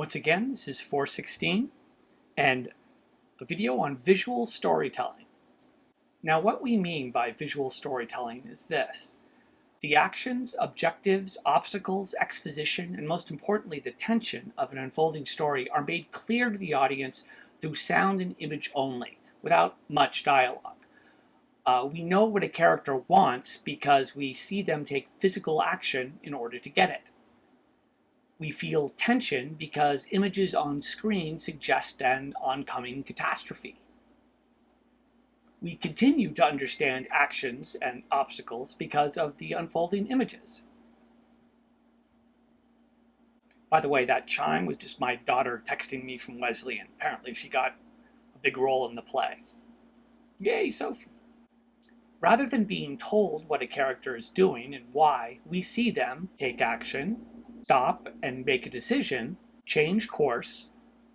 Once again, this is 416 and a video on visual storytelling. Now, what we mean by visual storytelling is this. The actions, objectives, obstacles, exposition, and most importantly, the tension of an unfolding story are made clear to the audience through sound and image only, without much dialogue. We know what a character wants because we see them take physical action in order to get it. We feel tension because images on screen suggest an oncoming catastrophe. We continue to understand actions and obstacles because of the unfolding images. By the way, that chime was just my daughter texting me from Wesleyan. Apparently she got a big role in the play. Yay, Sophie! Rather than being told what a character is doing and why, we see them take action, stop and make a decision, change course,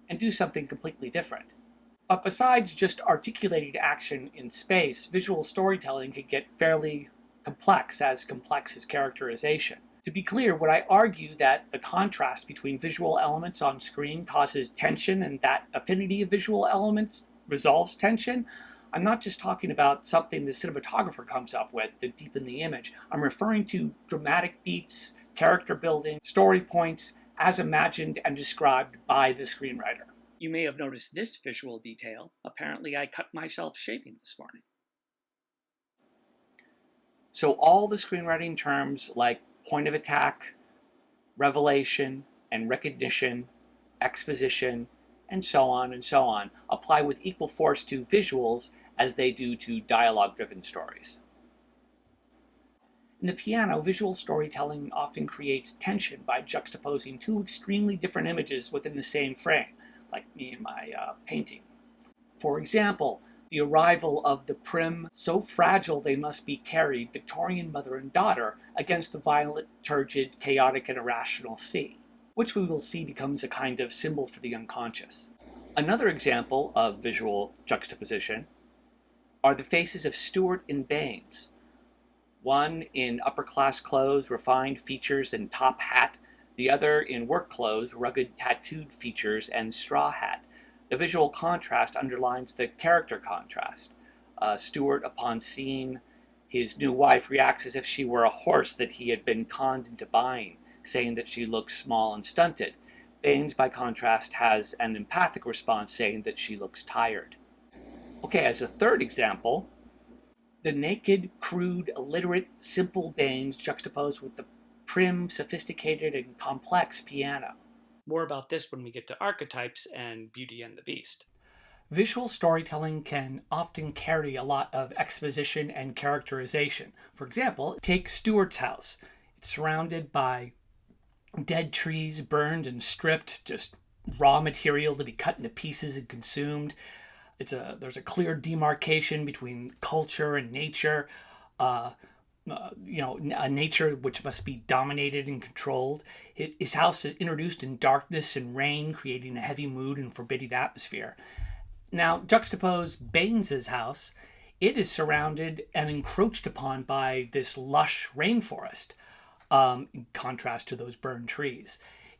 and do something completely different. But besides just articulating action in space, visual storytelling can get fairly complex as characterization. To be clear, would I argue that the contrast between visual elements on screen causes tension and that affinity of visual elements resolves tension? I'm not just talking about something the cinematographer comes up with to deepen the image. I'm referring to dramatic beats, character building, story points, as imagined and described by the screenwriter. You may have noticed this visual detail. Apparently I cut myself shaving this morning. So all the screenwriting terms like point of attack, revelation, and recognition, exposition, and so on, apply with equal force to visuals as they do to dialogue-driven stories. In the piano, visual storytelling often creates tension by juxtaposing two extremely different images within the same frame, like me and my painting. For example, the arrival of the prim, so fragile they must be carried, Victorian mother and daughter against the violent, turgid, chaotic, and irrational sea, which we will see becomes a kind of symbol for the unconscious. Another example of visual juxtaposition are the faces of Stewart and Baines. One in upper-class clothes, refined features, and top hat. The other in work clothes, rugged tattooed features, and straw hat. The visual contrast underlines the character contrast. Stewart, upon seeing his new wife, reacts as if she were a horse that he had been conned into buying, saying that she looks small and stunted. Baines, by contrast, has an empathic response saying that she looks tired. Okay, as a third example, the naked, crude, illiterate, simple Baines juxtaposed with the prim, sophisticated, and complex piano. More about this when we get to archetypes and Beauty and the Beast. Visual storytelling can often carry a lot of exposition and characterization. For example, take Stewart's house. It's surrounded by dead trees, burned and stripped, just raw material to be cut into pieces and consumed. There's a clear demarcation between culture and nature, a nature which must be dominated and controlled. His house is introduced in darkness and rain, creating a heavy mood and forbidding atmosphere. Now, juxtapose Baines's house. It is surrounded and encroached upon by this lush rainforest, in contrast to those burned trees.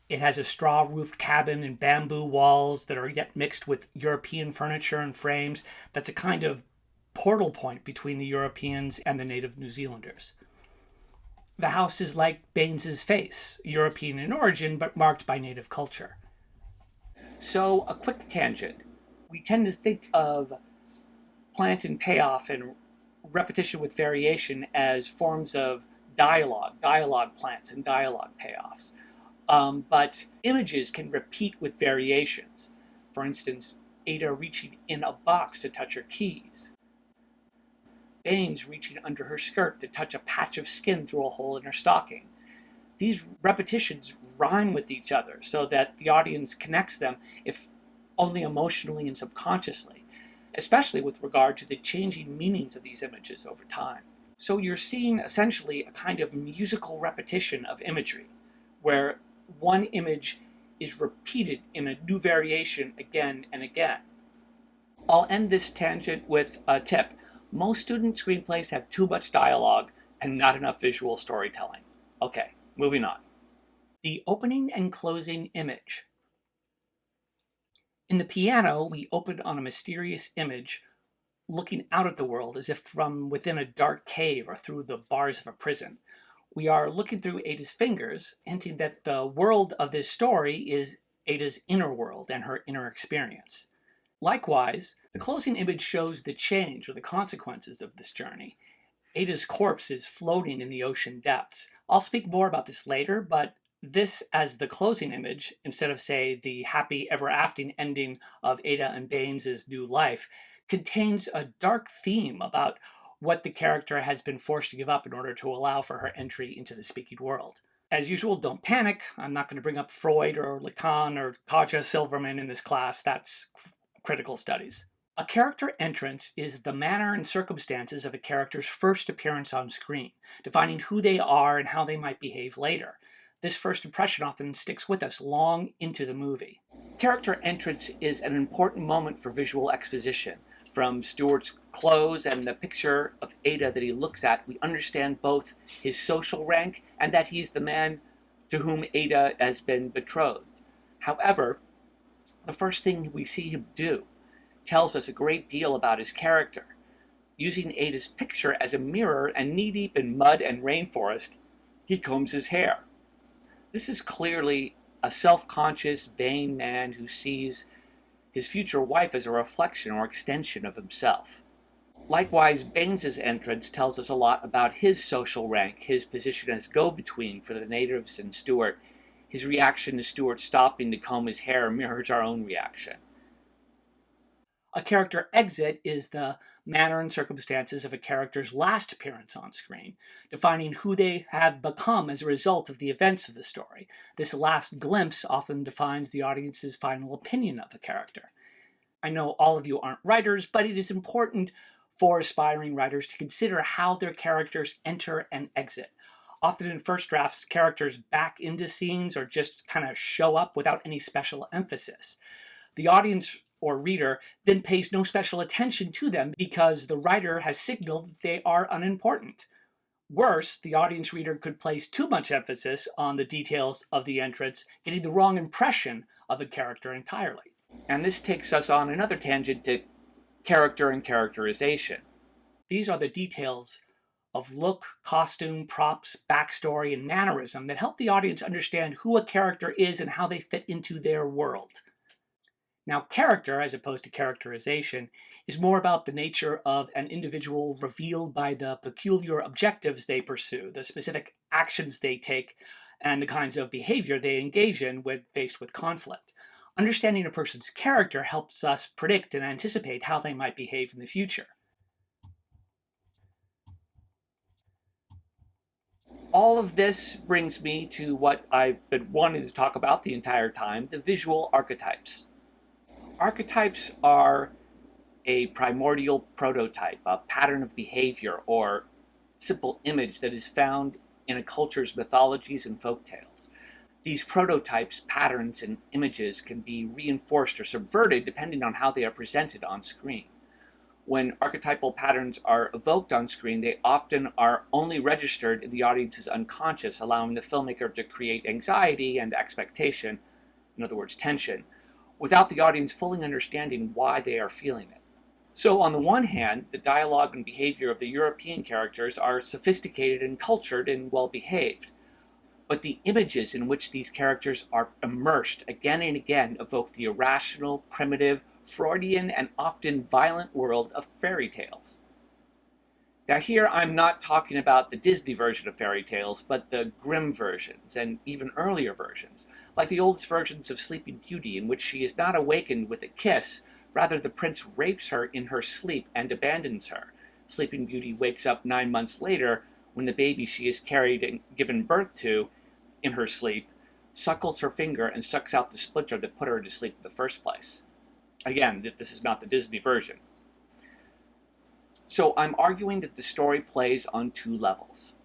It has a straw-roofed cabin and bamboo walls that are yet mixed with European furniture and frames. That's a kind of portal point between the Europeans and the native New Zealanders. The house is like Baines's face, European in origin, but marked by native culture. So, a quick tangent. We tend to think of plant and payoff and repetition with variation as forms of dialogue plants and dialogue payoffs. But images can repeat with variations. For instance, Ada reaching in a box to touch her keys. Baines reaching under her skirt to touch a patch of skin through a hole in her stocking. These repetitions rhyme with each other so that the audience connects them, if only emotionally and subconsciously, especially with regard to the changing meanings of these images over time. So you're seeing essentially a kind of musical repetition of imagery, where one image is repeated in a new variation again and again. I'll end this tangent with a tip. Most student screenplays have too much dialogue and not enough visual storytelling. Okay, moving on. The opening and closing image. In the piano, we open on a mysterious image looking out at the world as if from within a dark cave or through the bars of a prison. We are looking through Ada's fingers, hinting that the world of this story is Ada's inner world and her inner experience. Likewise, the closing image shows the change or the consequences of this journey. Ada's corpse is floating in the ocean depths. I'll speak more about this later, but this as the closing image, instead of, say, the happy ever after ending of Ada and Baines' new life, contains a dark theme about what the character has been forced to give up in order to allow for her entry into the speaking world. As usual, don't panic. I'm not going to bring up Freud or Lacan or Katja Silverman in this class. That's critical studies. A character entrance is the manner and circumstances of a character's first appearance on screen, defining who they are and how they might behave later. This first impression often sticks with us long into the movie. Character entrance is an important moment for visual exposition. From Stuart's clothes and the picture of Ada that he looks at, we understand both his social rank and that he's the man to whom Ada has been betrothed. However, the first thing we see him do tells us a great deal about his character. Using Ada's picture as a mirror and knee-deep in mud and rainforest, he combs his hair. This is clearly a self-conscious, vain man who sees his future wife as a reflection or extension of himself. Likewise, Baines' entrance tells us a lot about his social rank, his position as go-between for the natives and Stuart. His reaction to Stuart stopping to comb his hair mirrors our own reaction. A character exit is the manner and circumstances of a character's last appearance on screen, defining who they have become as a result of the events of the story. This last glimpse often defines the audience's final opinion of a character. I know all of you aren't writers, but it is important for aspiring writers to consider how their characters enter and exit. Often in first drafts, characters back into scenes or just kind of show up without any special emphasis. The audience or reader then pays no special attention to them because the writer has signaled that they are unimportant. Worse, the audience reader could place too much emphasis on the details of the entrance, getting the wrong impression of a character entirely. And this takes us on another tangent to character and characterization. These are the details of look, costume, props, backstory, and mannerism that help the audience understand who a character is and how they fit into their world. Now, character, as opposed to characterization, is more about the nature of an individual revealed by the peculiar objectives they pursue, the specific actions they take, and the kinds of behavior they engage in when faced with conflict. Understanding a person's character helps us predict and anticipate how they might behave in the future. All of this brings me to what I've been wanting to talk about the entire time, the visual archetypes. Archetypes are a primordial prototype, a pattern of behavior or simple image that is found in a culture's mythologies and folktales. These prototypes, patterns, and images can be reinforced or subverted depending on how they are presented on screen. When archetypal patterns are evoked on screen, they often are only registered in the audience's unconscious, allowing the filmmaker to create anxiety and expectation, in other words, tension, without the audience fully understanding why they are feeling it. So on the one hand, the dialogue and behavior of the European characters are sophisticated and cultured and well-behaved. But the images in which these characters are immersed again and again evoke the irrational, primitive, Freudian, and often violent world of fairy tales. Now here I'm not talking about the Disney version of fairy tales, but the Grimm versions, and even earlier versions, like the oldest versions of Sleeping Beauty, in which she is not awakened with a kiss, rather the prince rapes her in her sleep and abandons her. Sleeping Beauty wakes up 9 months later when the baby she has carried and given birth to in her sleep suckles her finger and sucks out the splinter that put her to sleep in the first place. Again, this is not the Disney version. So I'm arguing that the story plays on two levels.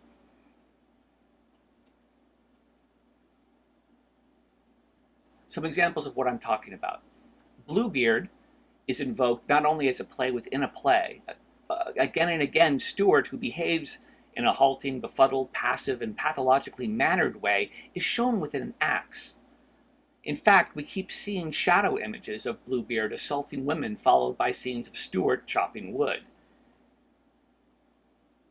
Some examples of what I'm talking about. Bluebeard is invoked not only as a play within a play. Again and again, Stuart, who behaves in a halting, befuddled, passive, and pathologically mannered way, is shown with an axe. In fact, we keep seeing shadow images of Bluebeard assaulting women, followed by scenes of Stuart chopping wood.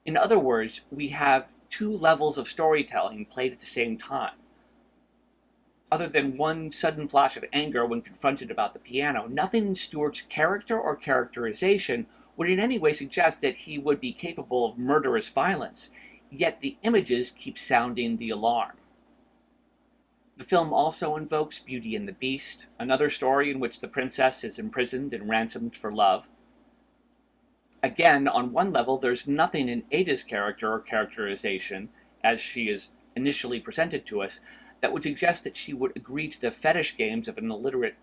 In other words, we have two levels of storytelling played at the same time. Other than one sudden flash of anger when confronted about the piano, nothing in Stuart's character or characterization would in any way suggest that he would be capable of murderous violence, yet the images keep sounding the alarm. The film also invokes Beauty and the Beast, another story in which the princess is imprisoned and ransomed for love. Again, on one level, there's nothing in Ada's character or characterization, as she is initially presented to us, that would suggest that she would agree to the fetish games of an illiterate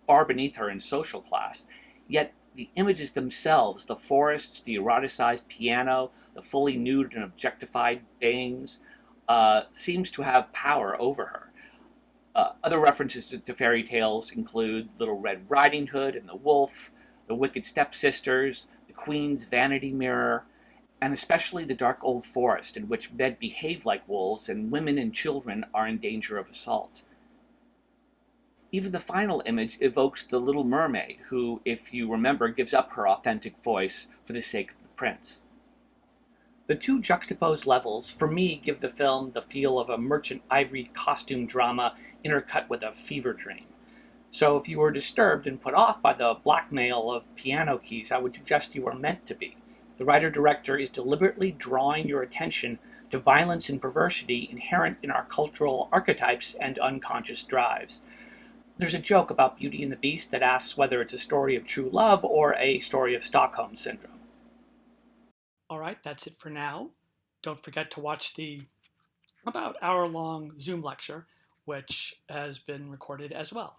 far beneath her in social class. Yet the images themselves, the forests, the eroticized piano, the fully nude and objectified Baines, seems to have power over her. Other references to fairy tales include Little Red Riding Hood and the Wolf, the Wicked Stepsisters, the Queen's Vanity Mirror, and especially the dark old forest in which men behave like wolves and women and children are in danger of assault. Even the final image evokes the Little Mermaid, who, if you remember, gives up her authentic voice for the sake of the prince. The two juxtaposed levels, for me, give the film the feel of a Merchant Ivory costume drama intercut with a fever dream. So if you were disturbed and put off by the blackmail of piano keys, I would suggest you are meant to be. The writer-director is deliberately drawing your attention to violence and perversity inherent in our cultural archetypes and unconscious drives. There's a joke about Beauty and the Beast that asks whether it's a story of true love or a story of Stockholm Syndrome. All right, that's it for now. Don't forget to watch the about hour-long Zoom lecture, which has been recorded as well.